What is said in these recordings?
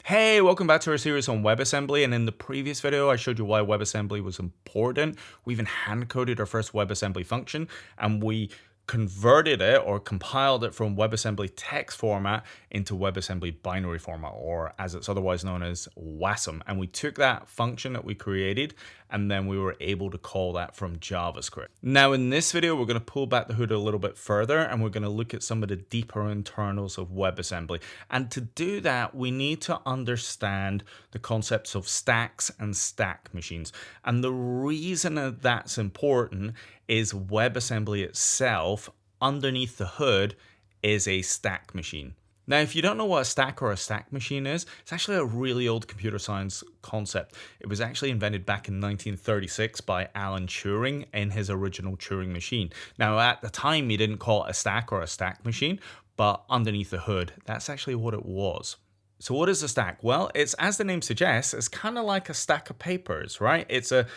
Hey, welcome back to our series on WebAssembly. And in the previous video, I showed you why WebAssembly was important. We even hand-coded our first WebAssembly function, and we converted it or compiled it from WebAssembly text format into WebAssembly binary format, or as it's otherwise known as WASM. And we took that function that we created, and then we were able to call that from JavaScript. Now, in this video, we're going to pull back the hood a little bit further, and we're going to look at some of the deeper internals of WebAssembly. And to do that, we need to understand the concepts of stacks and stack machines. And the reason that that's important is WebAssembly itself, underneath the hood, is a stack machine. Now, if you don't know what a stack or a stack machine is, it's actually a really old computer science concept. It was actually invented back in 1936 by Alan Turing in his original Turing machine. Now, at the time, he didn't call it a stack or a stack machine, but underneath the hood, that's actually what it was. So what is a stack? Well, it's, as the name suggests, it's kind of like a stack of papers, right? It's a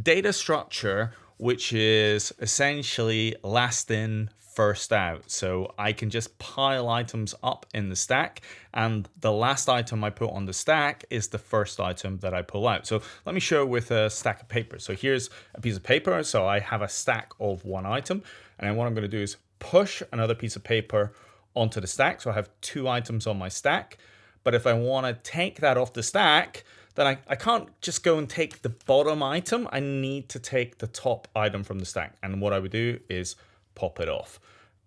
data structure which is essentially last in, first out. So I can just pile items up in the stack, and the last item I put on the stack is the first item that I pull out. So let me show with a stack of paper. So here's a piece of paper. So I have a stack of one item, and then what I'm going to do is push another piece of paper onto the stack. So I have two items on my stack. But if I want to take that off the stack, then I can't just go and take the bottom item. I need to take the top item from the stack. And what I would do is pop it off.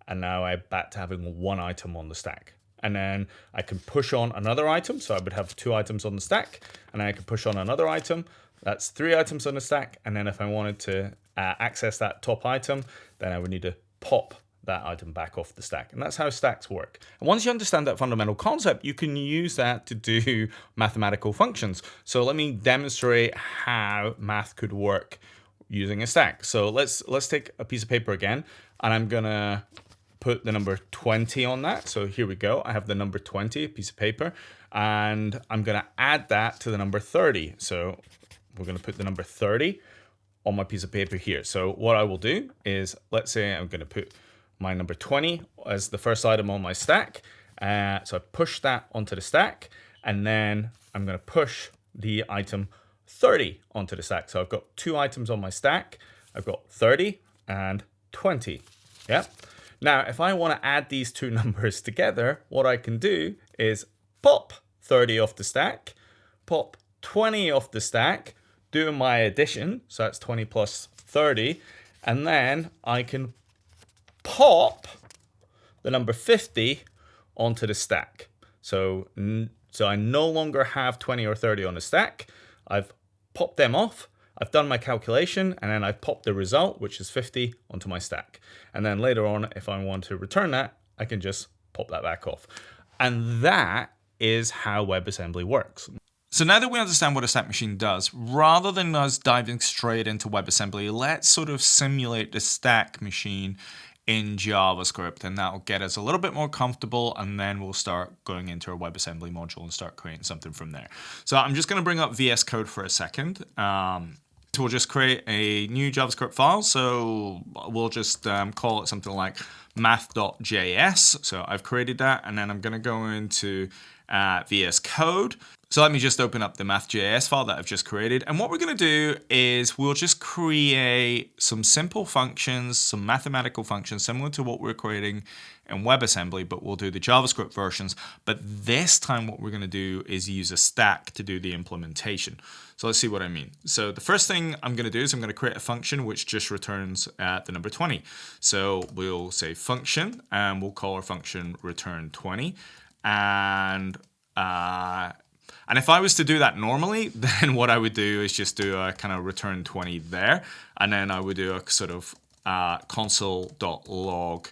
And now I'm back to having one item on the stack. And then I can push on another item. So I would have two items on the stack. And then I can push on another item. That's three items on the stack. And then if I wanted to access that top item, then I would need to pop that item back off the stack. And that's how stacks work. And once you understand that fundamental concept, you can use that to do mathematical functions. So let me demonstrate how math could work using a stack. So let's take a piece of paper again, and I'm gonna put the number 20 on that. So here we go. I have the number 20, a piece of paper, and I'm gonna add that to the number 30. So we're gonna put the number 30 on my piece of paper here. So what I will do is, let's say I'm gonna put my number 20 as the first item on my stack. So I push that onto the stack, and then I'm going to push the item 30 onto the stack. So I've got two items on my stack. I've got 30 and 20. Yeah. Now, if I want to add these two numbers together, what I can do is pop 30 off the stack, pop 20 off the stack, do my addition. So that's 20 plus 30. And then I can pop the number 50 onto the stack. So I no longer have 20 or 30 on the stack. I've popped them off. I've done my calculation, and then I've popped the result, which is 50, onto my stack. And then later on, if I want to return that, I can just pop that back off. And that is how WebAssembly works. So now that we understand what a stack machine does, rather than us diving straight into WebAssembly, let's sort of simulate the stack machine in JavaScript, and that'll get us a little bit more comfortable, and then we'll start going into our WebAssembly module and start creating something from there. So I'm just going to bring up VS Code for a second. So we'll just create a new JavaScript file. So we'll just call it something like math.js. So I've created that, and then I'm going to go into VS Code. So let me just open up the math.js file that I've just created. And what we're going to do is we'll just create some simple functions, some mathematical functions similar to what we're creating in WebAssembly, but we'll do the JavaScript versions. But this time what we're going to do is use a stack to do the implementation. So let's see what I mean. So the first thing I'm going to do is I'm going to create a function which just returns the number 20. So we'll say function, and we'll call our function return 20. And if I was to do that normally, then what I would do is just do a kind of return 20 there. And then I would do a sort of console.log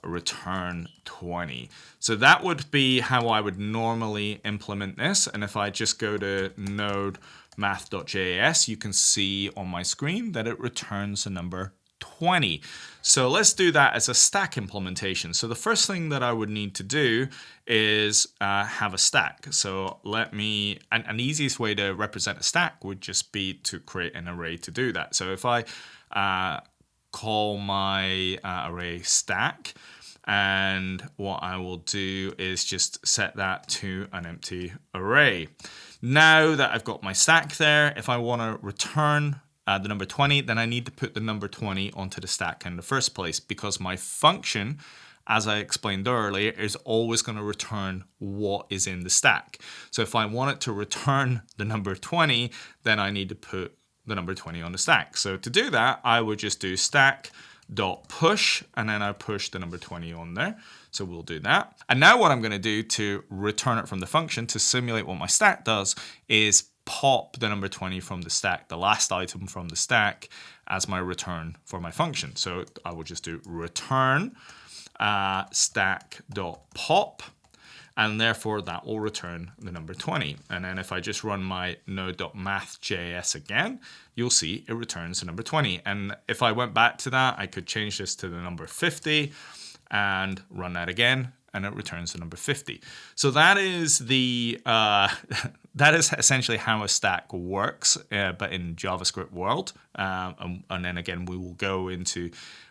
return 20. So that would be how I would normally implement this. And if I just go to node math.js, you can see on my screen that it returns the number 20. So let's do that as a stack implementation. So the first thing that I would need to do is have a stack. So let me, an easiest way to represent a stack would just be to create an array to do that. So if I call my array stack, And what I will do is just set that to an empty array. Now that I've got my stack there, if I want to return the number 20, then I need to put the number 20 onto the stack in the first place, because my function, as I explained earlier, is always going to return what is in the stack. So if I want it to return the number 20, then I need to put the number 20 on the stack. So to do that, I would just do stack.push, and then I push the number 20 on there. So we'll do that. And now what I'm going to do to return it from the function to simulate what my stack does is pop the number 20 from the stack, the last item from the stack, as my return for my function. So I will just do return stack.pop, and therefore that will return the number 20. And then if I just run my node.math.js again, you'll see it returns the number 20. And if I went back to that, I could change this to the number 50 and run that again, and it returns the number 50. So that is the that is essentially how a stack works, but in JavaScript world. And then again, we will go into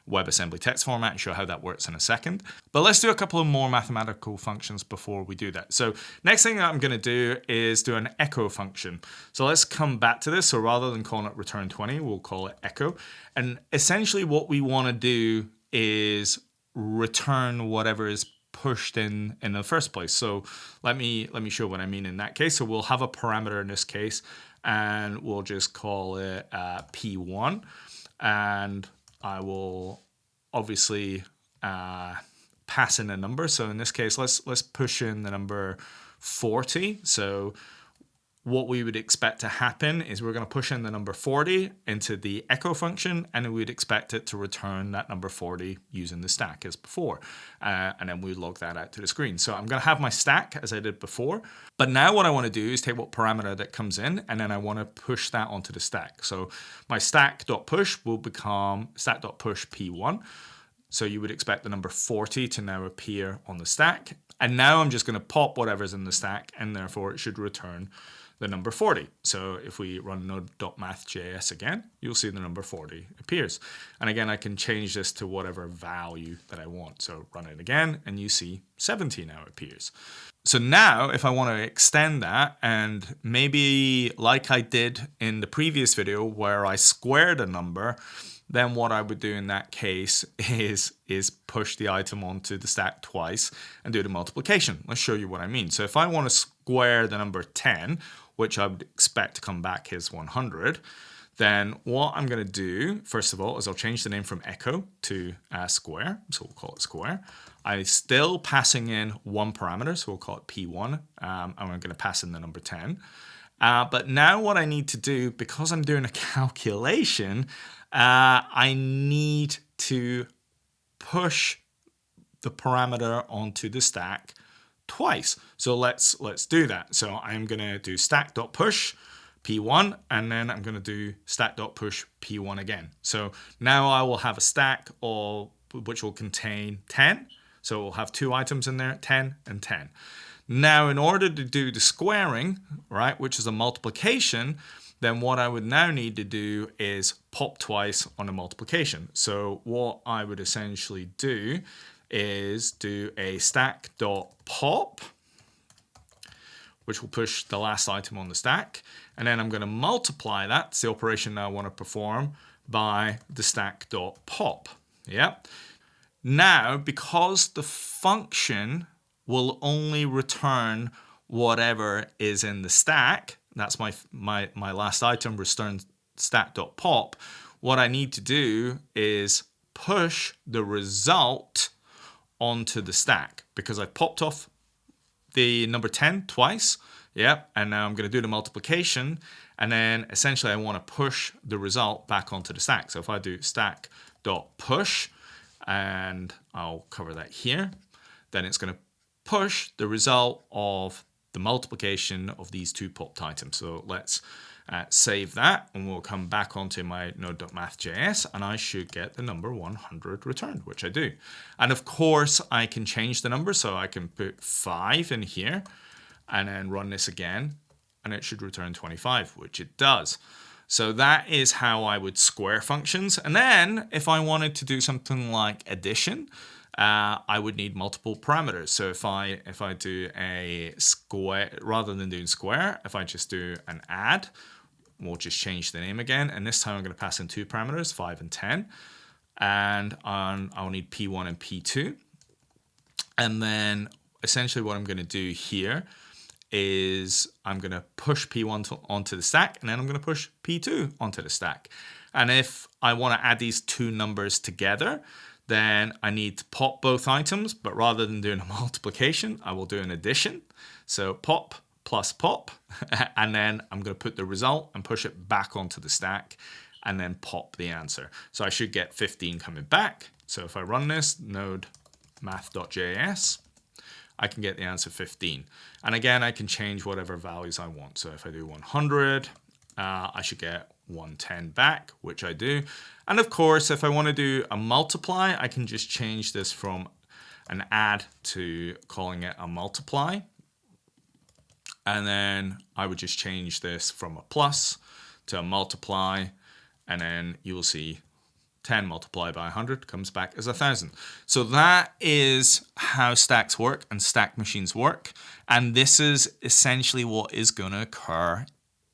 WebAssembly text format and show how that works in a second. But let's do a couple of more mathematical functions before we do that. So next thing I'm going to do is do an echo function. So let's come back to this. So rather than calling it return 20, we'll call it echo. And essentially what we want to do is return whatever is pushed in the first place. So let me show what I mean in that case. So we'll have a parameter in this case, and we'll just call it P1, and I will obviously pass in a number. So in this case, let's push in the number 40. So what we would expect to happen is we're going to push in the number 40 into the echo function, and we'd expect it to return that number 40 using the stack as before. And then we log that out to the screen. So I'm going to have my stack as I did before. But now what I want to do is take what parameter that comes in, and then I want to push that onto the stack. So my stack.push will become stack.push P1. So you would expect the number 40 to now appear on the stack. And now I'm just going to pop whatever's in the stack, and therefore it should return the number 40. So if we run node.math.js again, you'll see the number 40 appears. And again, I can change this to whatever value that I want. So run it again, and you see 70 now appears. So now if I want to extend that, and maybe like I did in the previous video where I squared a number, then what I would do in that case is push the item onto the stack twice and do the multiplication. Let's show you what I mean. So if I want to square the number 10, which I would expect to come back as 100, then what I'm going to do, first of all, is I'll change the name from echo to square. So we'll call it square. I'm still passing in one parameter, so we'll call it P1, and I'm going to pass in the number 10. But now what I need to do, because I'm doing a calculation, I need to push the parameter onto the stack twice. So let's do that. So I'm going to do stack.push P1, and then I'm going to do stack.push P1 again. So now I will have a stack which will contain 10. So we'll have two items in there, 10 and 10. Now in order to do the squaring, right, which is a multiplication, then what I would now need to do is pop twice on the multiplication. So what I would essentially do is do a stack.pop, which will push the last item on the stack. And then I'm going to multiply that, it's the operation that I want to perform, by the stack.pop. Yeah. Now, because the function will only return whatever is in the stack, that's my last item, return stack.pop, what I need to do is push the result onto the stack, because I popped off the number 10 twice. Yeah, and now I'm going to do the multiplication, and then essentially I want to push the result back onto the stack. So if I do stack.push, and I'll cover that here, then it's going to push the result of the multiplication of these two popped items. So let's save that, and we'll come back onto my node.math.js, and I should get the number 100 returned, which I do. And of course, I can change the number, so I can put 5 in here, and then run this again, and it should return 25, which it does. So that is how I would square functions. And then if I wanted to do something like addition, I would need multiple parameters. So if I do a square, rather than doing square, if I just do an add, we'll just change the name again. And this time I'm going to pass in 2 parameters, 5 and 10. And I'll need P1 and P2. And then essentially what I'm going to do here is I'm going to push P1 onto the stack, and then I'm going to push P2 onto the stack. And if I want to add these 2 numbers together, then I need to pop both items, but rather than doing a multiplication, I will do an addition. So pop plus pop, and then I'm going to put the result and push it back onto the stack, and then pop the answer. So I should get 15 coming back. So if I run this, node math.js, I can get the answer 15. And again, I can change whatever values I want. So if I do 100, I should get 110 back, which I do. And of course, if I want to do a multiply, I can just change this from an add to calling it a multiply. And then I would just change this from a plus to a multiply. And then you will see 10 multiplied by 100 comes back as 1,000. So that is how stacks work and stack machines work. And this is essentially what is going to occur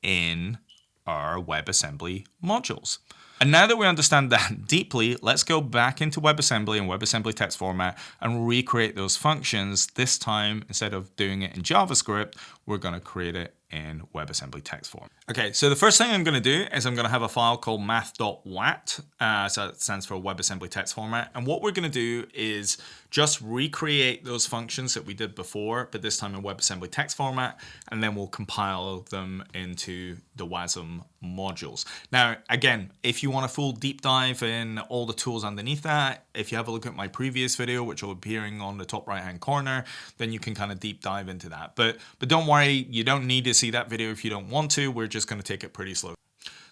in our WebAssembly modules. And now that we understand that deeply, let's go back into WebAssembly and WebAssembly text format and recreate those functions. This time, instead of doing it in JavaScript, we're going to create it in WebAssembly text form. Okay, so the first thing I'm going to do is I'm going to have a file called math.wat. So it stands for WebAssembly text format. And what we're going to do is just recreate those functions that we did before, but this time in WebAssembly text format, and then we'll compile them into the WASM modules. Now, again, if you want a full deep dive in all the tools underneath that, if you have a look at my previous video, which will be appearing on the top right-hand corner, then you can kind of deep dive into that. But don't worry, you don't need to see that video if you don't want to. We're just going to take it pretty slow.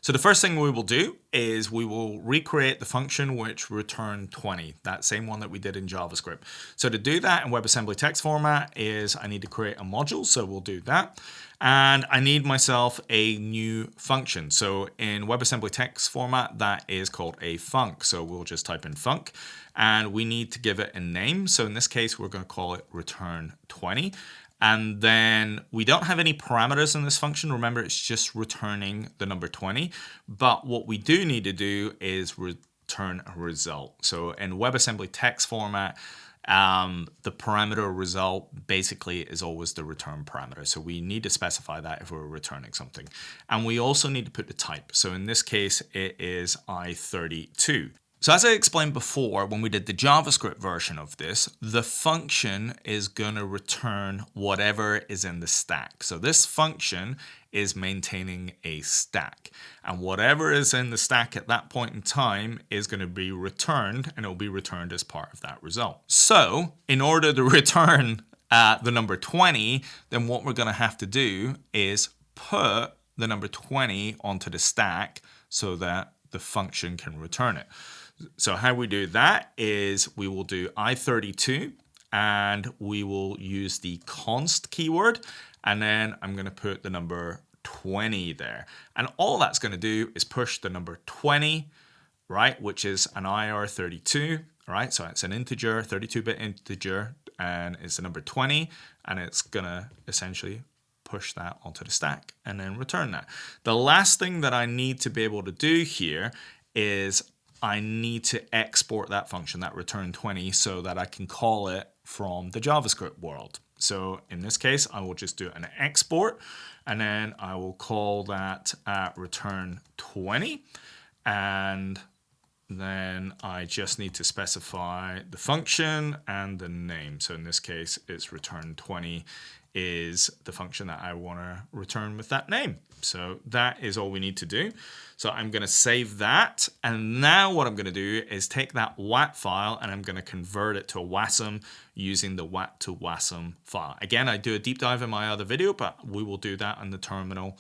So the first thing we will do is we will recreate the function which returned 20, that same one that we did in JavaScript. So to do that in WebAssembly text format is I need to create a module, so we'll do that. And I need myself a new function. So in WebAssembly text format, that is called a func. So we'll just type in func, and we need to give it a name. So in this case, we're going to call it return 20. And then we don't have any parameters in this function. Remember, it's just returning the number 20. But what we do need to do is return a result. So in WebAssembly text format, the parameter result basically is always the return parameter. So we need to specify that if we're returning something. And we also need to put the type. So in this case, it is I32. So as I explained before, when we did the JavaScript version of this, the function is going to return whatever is in the stack. So this function is maintaining a stack. And whatever is in the stack at that point in time is going to be returned, and it will be returned as part of that result. So in order to return the number 20, then what we're going to have to do is put the number 20 onto the stack so that the function can return it. So how we do that is we will do I32 and we will use the const keyword, and then I'm going to put the number 20 there. And all that's going to do is push the number 20, right, which is an IR32, right? So it's an integer, 32-bit integer, and it's the number 20, and it's going to essentially push that onto the stack and then return that. The last thing that I need to be able to do here is I need to export that function, that return 20, so that I can call it from the JavaScript world. So in this case, I will just do an export, and then I will call that return 20. And then I just need to specify the function and the name. So in this case, it's return 20 is the function that I want to return with that name. So that is all we need to do. So I'm going to save that. And now what I'm going to do is take that WAT file and I'm going to convert it to a WASM using the WAT to WASM file. Again, I do a deep dive in my other video, but we will do that on the terminal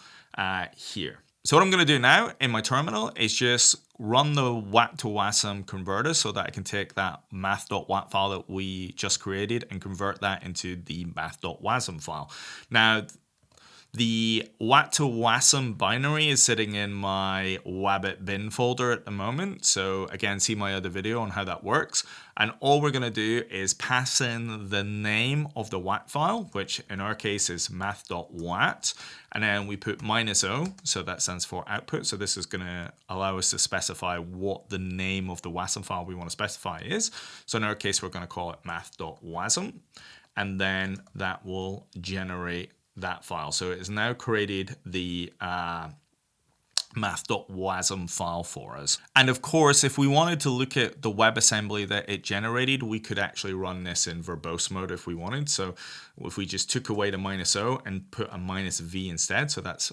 here. So what I'm going to do now in my terminal is just run the WAT to WASM converter so that I can take that math.wat file that we just created and convert that into the math.wasm file. Now, The WAT to WASM binary is sitting in my wabbit bin folder at the moment. So again, see my other video on how that works. And all we're going to do is pass in the name of the WAT file, which in our case is math.wat. And then we put -o, so that stands for output. So this is going to allow us to specify what the name of the WASM file we want to specify is. So in our case, we're going to call it math.wasm. And then that will generate that file. So it has now created the math.wasm file for us. And of course, if we wanted to look at the WebAssembly that it generated, we could actually run this in verbose mode if we wanted. So if we just took away the -o and put a -v instead, so that's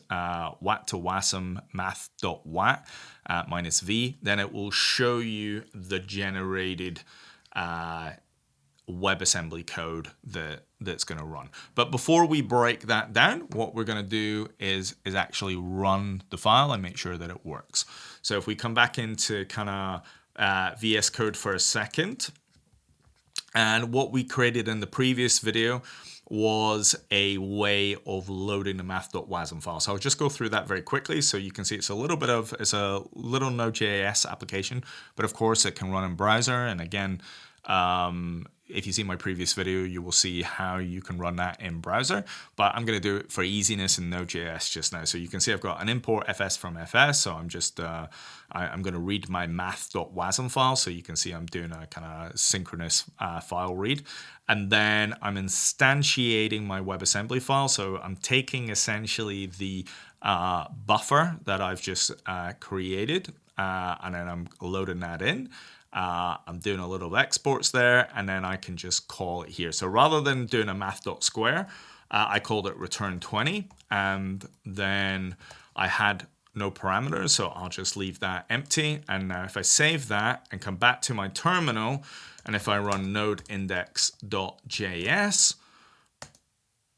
wat to wasm math.wat -v, then it will show you the generated WebAssembly code that's going to run. But before we break that down, what we're going to do is actually run the file and make sure that it works. So if we come back into kind of VS Code for a second, and what we created in the previous video was a way of loading the math.wasm file. So I'll just go through that very quickly so you can see it's a little node.js application, but of course it can run in browser. And again, if you see my previous video, you will see how you can run that in browser, but I'm going to do it for easiness in Node.js just now. So you can see I've got an import fs from fs. So I'm just, I'm going to read my math.wasm file. So you can see I'm doing a kind of synchronous file read. And then I'm instantiating my WebAssembly file. So I'm taking essentially the buffer that I've just created, and then I'm loading that in. I'm doing a little exports there, and then I can just call it here. So rather than doing a math.square, I called it return 20, and then I had no parameters, so I'll just leave that empty. And now if I save that and come back to my terminal, and if I run node.index.js,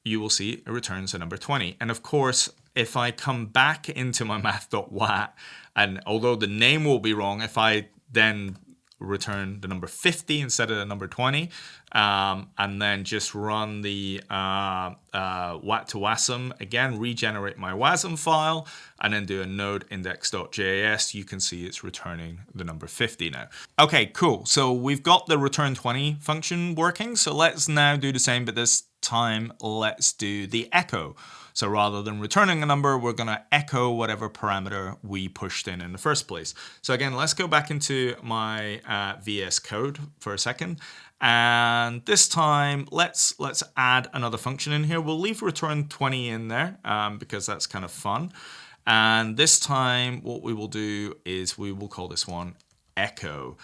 you will see it returns the number 20. And of course, if I come back into my math.wat, and although the name will be wrong, if I then return the number 50 instead of the number 20, and then just run the wat to wasm again, regenerate my wasm file, and then do a node index.js, you can see it's returning the number 50 now. Okay, cool. So we've got the return 20 function working. So let's now do the same, but this time let's do the echo. So rather than returning a number, we're going to echo whatever parameter we pushed in the first place. So again, let's go back into my VS Code for a second. And this time, let's add another function in here. We'll leave return 20 in there because that's kind of fun. And this time, what we will do is we will call this one echo.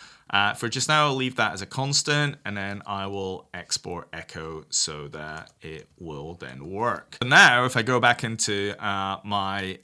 For just now, I'll leave that as a constant, and then I will export echo so that it will then work. So now, if I go back into my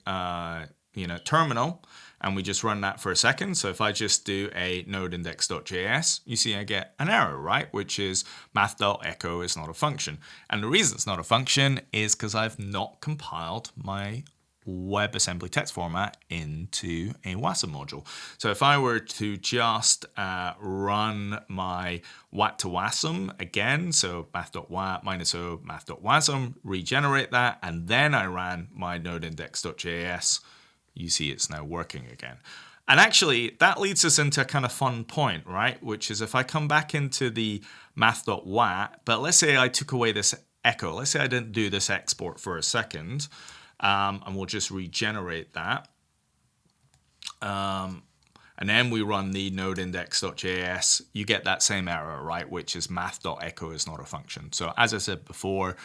terminal, and we just run that for a second. So if I just do a node index.js, you see I get an error, right? Which is math.echo is not a function. And the reason it's not a function is because I've not compiled my WebAssembly text format into a WASM module. So if I were to just run my wat to wasm again, so math.wat -o math.wasm, regenerate that, and then I ran my node index.js, you see it's now working again. And actually, that leads us into a kind of fun point, right? Which is if I come back into the math.wat, but let's say I took away this echo. Let's say I didn't do this export for a second. And we'll just regenerate that. And then we run the node index.js, you get that same error, right? Which is math.echo is not a function. So as I said before,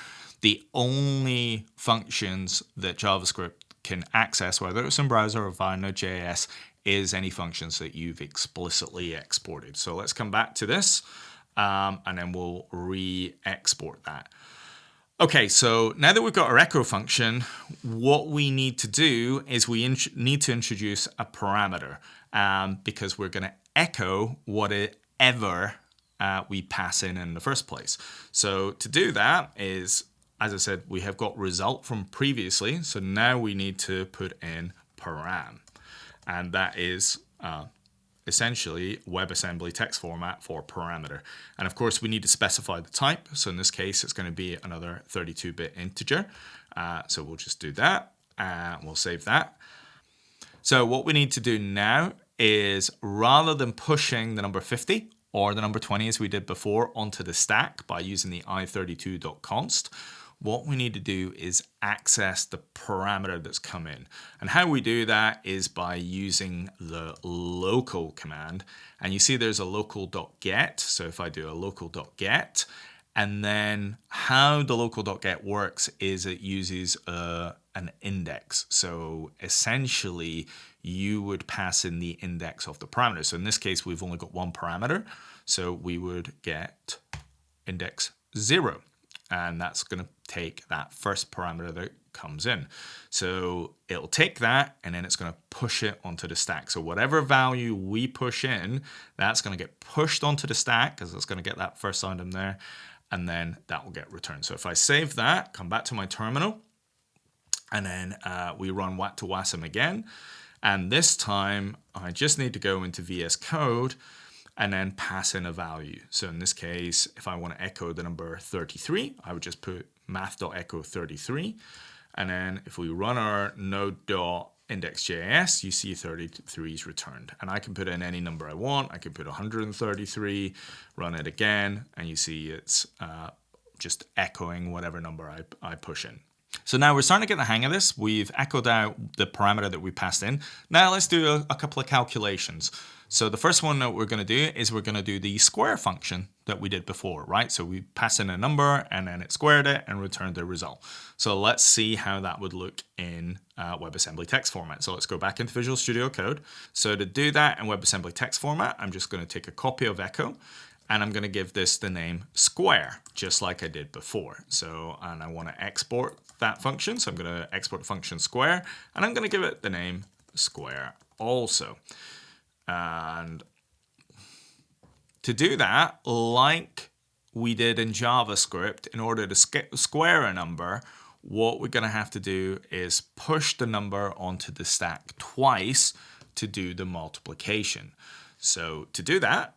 the only functions that JavaScript can access, whether it's in browser or via Node.js, is any functions that you've explicitly exported. So let's come back to this, and then we'll re-export that. Okay, so now that we've got our echo function, what we need to do is we need to introduce a parameter because we're going to echo whatever we pass in the first place. So to do that is, as I said, we have got result from previously. So now we need to put in param. And that is essentially WebAssembly text format for parameter. And of course, we need to specify the type. So in this case, it's going to be another 32-bit integer. So we'll just do that, and we'll save that. So what we need to do now is, rather than pushing the number 50 or the number 20 as we did before onto the stack by using the i32.const, what we need to do is access the parameter that's come in. And how we do that is by using the local command. And you see there's a local.get. So if I do a local.get, and then how the local.get works is it uses an index. So essentially, you would pass in the index of the parameter. So in this case, we've only got one parameter. So we would get index 0. And that's going to take that first parameter that comes in. So it'll take that, and then it's going to push it onto the stack. So whatever value we push in, that's going to get pushed onto the stack, because it's going to get that first item there, and then that will get returned. So if I save that, come back to my terminal, and then we run WASM again. And this time, I just need to go into VS Code and then pass in a value. So in this case, if I want to echo the number 33, I would just put math.echo 33. And then if we run our node.index.js, you see 33 is returned. And I can put in any number I want. I can put 133, run it again, and you see it's just echoing whatever number I push in. So now we're starting to get the hang of this. We've echoed out the parameter that we passed in. Now let's do a couple of calculations. So the first one that we're going to do is we're going to do the square function that we did before, right? So we pass in a number, and then it squared it and returned the result. So let's see how that would look in WebAssembly text format. So let's go back into Visual Studio Code. So to do that in WebAssembly text format, I'm just going to take a copy of echo, and I'm going to give this the name square, just like I did before. So, and I want to export that function. So I'm going to export the function square, and I'm going to give it the name square also. And to do that, like we did in JavaScript, in order to square a number, what we're going to have to do is push the number onto the stack twice to do the multiplication. So to do that,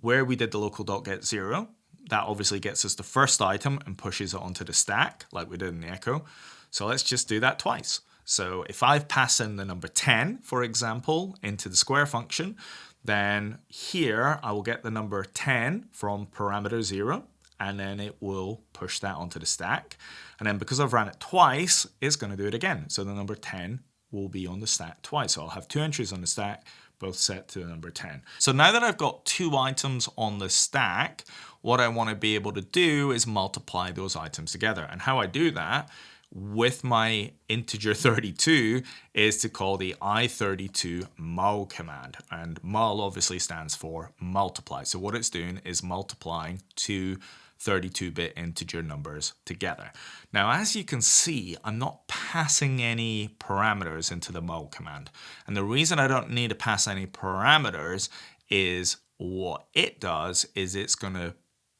where we did the local.get0, that obviously gets us the first item and pushes it onto the stack like we did in the echo. So let's just do that twice. So if I pass in the number 10, for example, into the square function, then here I will get the number 10 from parameter 0, and then it will push that onto the stack. And then because I've ran it twice, it's going to do it again. So the number 10 will be on the stack twice. So I'll have two entries on the stack, both set to the number 10. So now that I've got two items on the stack, what I want to be able to do is multiply those items together. And how I do that with my integer 32 is to call the i32 mul command. And mul obviously stands for multiply. So what it's doing is multiplying two 32-bit integer numbers together. Now, as you can see, I'm not passing any parameters into the mul command. And the reason I don't need to pass any parameters is what it does is it's going to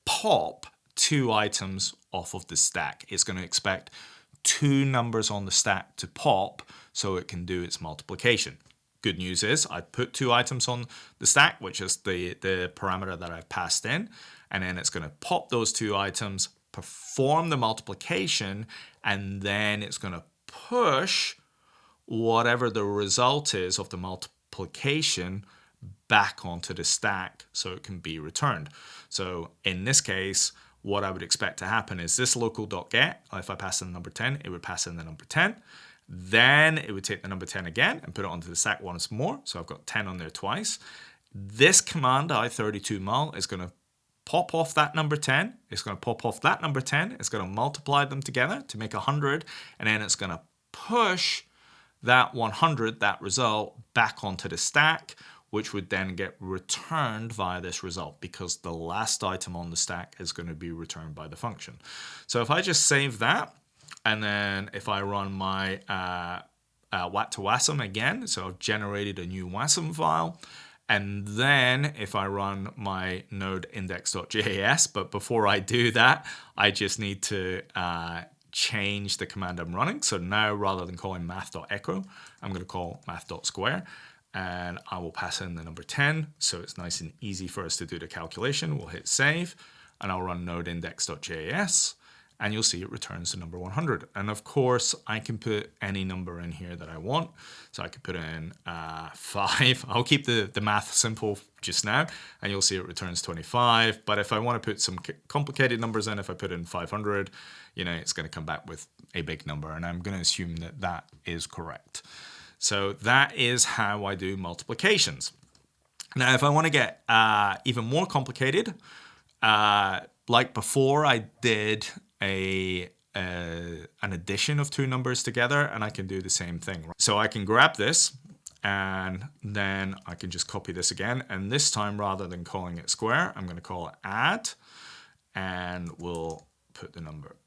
pop two items off of the stack. It's going to expect two numbers on the stack to pop so it can do its multiplication. Good news is I put two items on the stack, which is the parameter that I've passed in, and then it's going to pop those two items, perform the multiplication, and then it's going to push whatever the result is of the multiplication back onto the stack so it can be returned. So in this case, what I would expect to happen is this local.get, if I pass in the number 10, it would pass in the number 10. Then it would take the number 10 again and put it onto the stack once more. So I've got 10 on there twice. This command, i32 mul, is going to pop off that number 10. It's going to pop off that number 10. It's going to multiply them together to make 100. And then it's going to push that 100, that result, back onto the stack, which would then get returned via this result because the last item on the stack is going to be returned by the function. So if I just save that, and then if I run my WASM again, so I've generated a new WASM file, and then if I run my node index.js, but before I do that, I just need to change the command I'm running. So now rather than calling math.echo, I'm going to call math.square. And I will pass in the number 10, so it's nice and easy for us to do the calculation. We'll hit save, and I'll run node index.js. and you'll see it returns the number 100. And of course, I can put any number in here that I want. So I could put in 5. I'll keep the math simple just now, and you'll see it returns 25. But if I want to put some complicated numbers in, if I put in 500, it's going to come back with a big number, and I'm going to assume that that is correct. So that is how I do multiplications. Now, if I want to get even more complicated, like before, I did an addition of two numbers together, and I can do the same thing. So I can grab this, and then I can just copy this again. And this time, rather than calling it square, I'm going to call it add, and we'll put the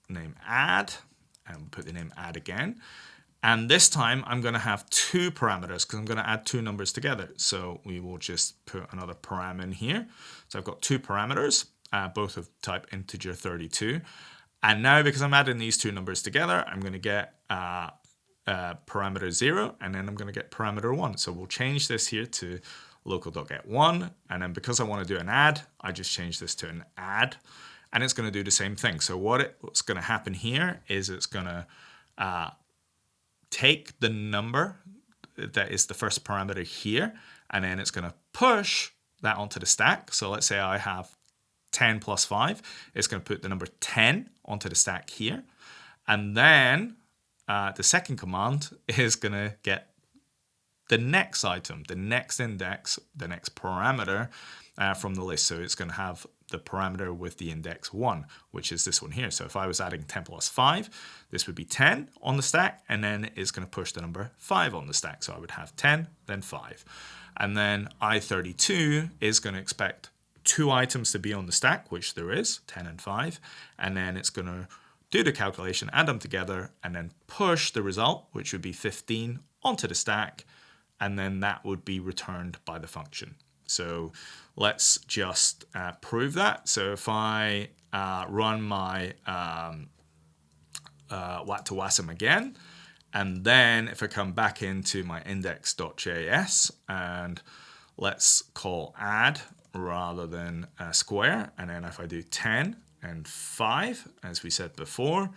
name add, and put the name add again. And this time I'm going to have two parameters because I'm going to add two numbers together. So we will just put another param in here. So I've got two parameters, both of type integer 32. And now because I'm adding these two numbers together, I'm going to get parameter 0, and then I'm going to get parameter 1. So we'll change this here to local.get1. And then because I want to do an add, I just change this to an add. And it's going to do the same thing. So what's going to happen here is it's going to take the number that is the first parameter here, and then it's going to push that onto the stack. So let's say I have 10 plus 5. It's going to put the number 10 onto the stack here. And then the second command is going to get the next item, the next index, the next parameter from the list. So it's going to have the parameter with the index 1, which is this one here. So if I was adding 10 plus 5, this would be 10 on the stack, and then it's going to push the number 5 on the stack. So I would have 10, then 5. And then I32 is going to expect two items to be on the stack, which there is, 10 and 5. And then it's going to do the calculation, add them together, and then push the result, which would be 15, onto the stack. And then that would be returned by the function. So let's just prove that. So if I run my WASM again, and then if I come back into my index.js, and let's call add rather than square, and then if I do 10 and 5, as we said before,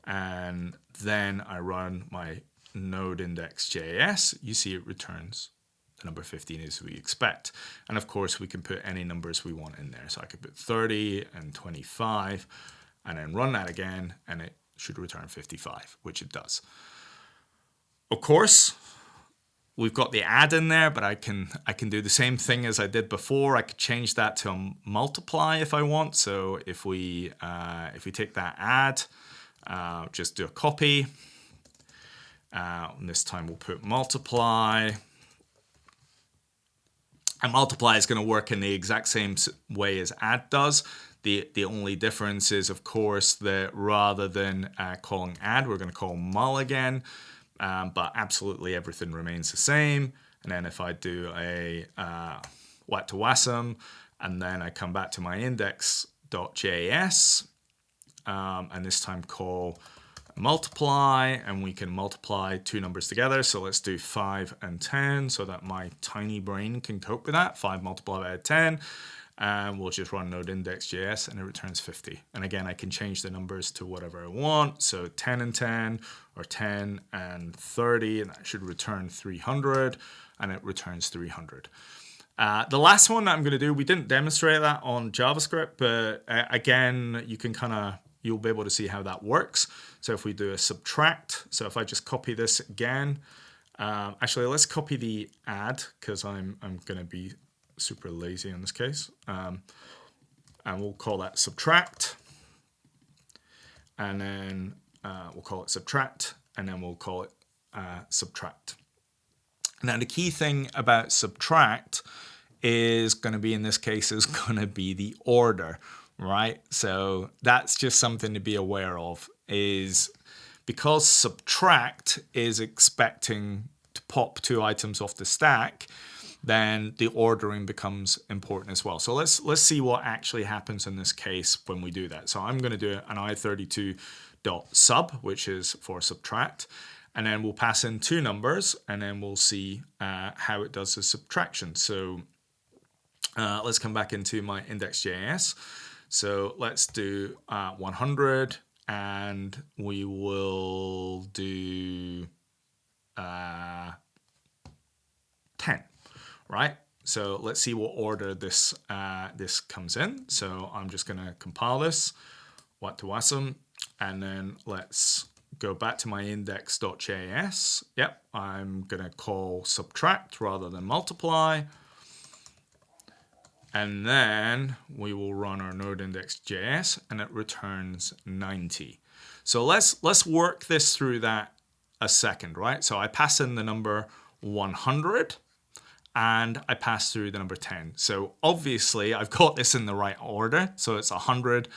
and then I run my node index.js, you see it returns the number 15 as we expect. And of course, we can put any numbers we want in there. So I could put 30 and 25, and then run that again, and it should return 55, which it does. Of course, we've got the add in there, but I can do the same thing as I did before. I could change that to a multiply if I want. So if we take that add, just do a copy. And this time we'll put multiply. And multiply is going to work in the exact same way as add does. The only difference is, of course, that rather than calling add, we're going to call mul again. But absolutely everything remains the same. And then if I do a what to WASM, and then I come back to my index.js, and this time call multiply, and we can multiply two numbers together. So let's do 5 and 10 so that my tiny brain can cope with that. 5 multiplied by 10, and we'll just run node index.js, and it returns 50. And again, I can change the numbers to whatever I want. So 10 and 10, or 10 and 30, and that should return 300, and it returns 300. The last one that I'm going to do, we didn't demonstrate that on JavaScript, but again, you'll be able to see how that works. So if we do a subtract, so if I just copy this again, actually let's copy the add, because I'm going to be super lazy in this case, and we'll call that subtract, and then we'll call it subtract, and then we'll call it subtract. Now the key thing about subtract is going to be, in this case, is going to be the order, right? So that's just something to be aware of, is because subtract is expecting to pop two items off the stack, then the ordering becomes important as well. So let's see what actually happens in this case when we do that. So I'm going to do an i32.sub, which is for subtract, and then we'll pass in two numbers, and then we'll see how it does the subtraction. So let's come back into my index.js. So let's do 100 and we will do 10, right? So let's see what order this this comes in. So I'm just going to compile this, WASM, and then let's go back to my index.js. Yep, I'm going to call subtract rather than multiply. And then we will run our node index.js, and it returns 90. So let's work this through that a second, right? So I pass in the number 100 and I pass through the number 10. So obviously I've got this in the right order. So it's 100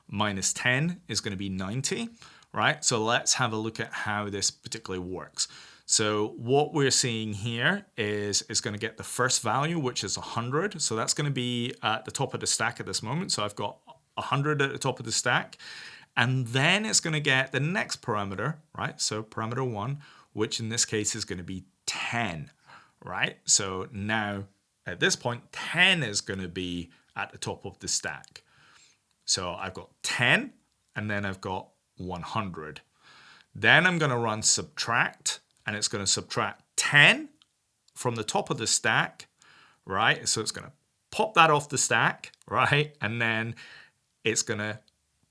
minus 10 is going to be 90, right? So let's have a look at how this particularly works. So what we're seeing here is it's going to get the first value, which is 100. So that's going to be at the top of the stack at this moment. So I've got 100 at the top of the stack. And then it's going to get the next parameter, right? So parameter 1, which in this case is going to be 10, right? So now at this point, 10 is going to be at the top of the stack. So I've got 10 and then I've got 100. Then I'm going to run subtract, and it's going to subtract 10 from the top of the stack, right? So it's going to pop that off the stack, right? And then it's going to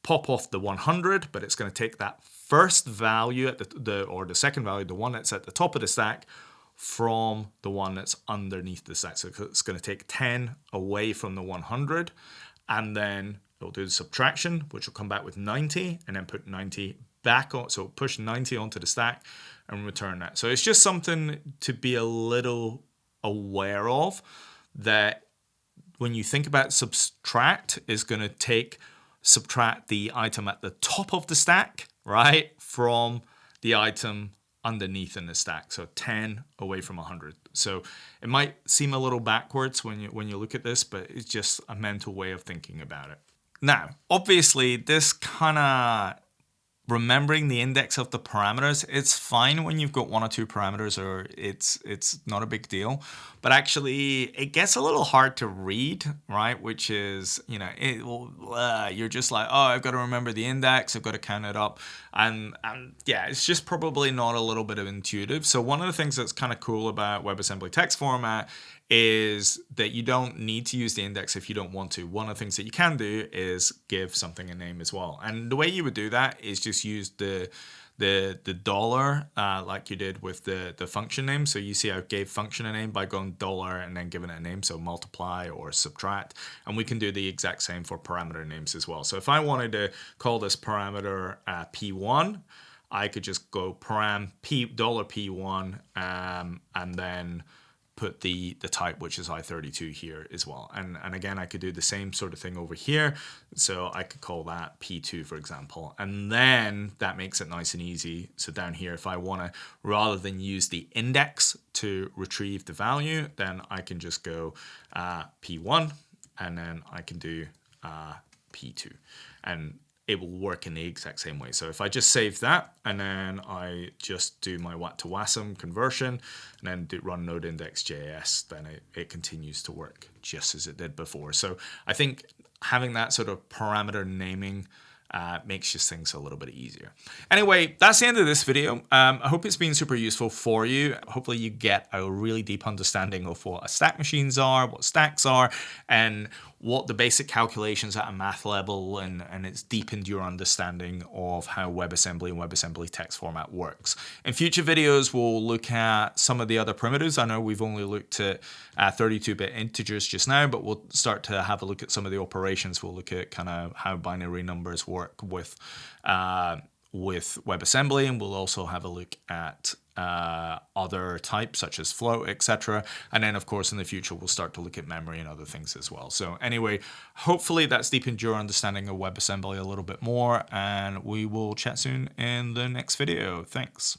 pop off the 100, but it's going to take that first value at the second value, the one that's at the top of the stack, from the one that's underneath the stack. So it's going to take 10 away from the 100, and then it'll do the subtraction, which will come back with 90, and then put 90 back on. So push 90 onto the stack and return that. So it's just something to be a little aware of, that when you think about subtract, is going to subtract the item at the top of the stack, right, from the item underneath in the stack. So 10 away from 100. So it might seem a little backwards when you look at this, but it's just a mental way of thinking about it. Now, obviously, this kind of remembering the index of the parameters, it's fine when you've got one or two parameters, or it's not a big deal. But actually, it gets a little hard to read, right? Which is, you're just like, oh, I've got to remember the index, I've got to count it up. And yeah, it's just probably not a little bit of intuitive. So one of the things that's kind of cool about WebAssembly text format is that you don't need to use the index if you don't want to. One of the things that you can do is give something a name as well. And the way you would do that is just use the dollar like you did with the function name. So you see I gave function a name by going dollar and then giving it a name, so multiply or subtract. And we can do the exact same for parameter names as well. So if I wanted to call this parameter P1, I could just go param $P1 and then put the type, which is I32 here as well. And again, I could do the same sort of thing over here. So I could call that P2, for example. And then that makes it nice and easy. So down here, if I want to, rather than use the index to retrieve the value, then I can just go P1, and then I can do P2. And it will work in the exact same way. So if I just save that, and then I just do my WAT to WASM conversion, and then run node index.js, then it continues to work just as it did before. So I think having that sort of parameter naming makes just things a little bit easier. Anyway, that's the end of this video. I hope it's been super useful for you. Hopefully you get a really deep understanding of what stack machines are, what stacks are, and what the basic calculations at a math level, and it's deepened your understanding of how WebAssembly and WebAssembly text format works. In future videos, we'll look at some of the other primitives. I know we've only looked at 32-bit integers just now, but we'll start to have a look at some of the operations. We'll look at kind of how binary numbers work with WebAssembly, and we'll also have a look at other types such as float, etc. And then, of course, in the future, we'll start to look at memory and other things as well. So anyway, hopefully that's deepened your understanding of WebAssembly a little bit more, and we will chat soon in the next video. Thanks.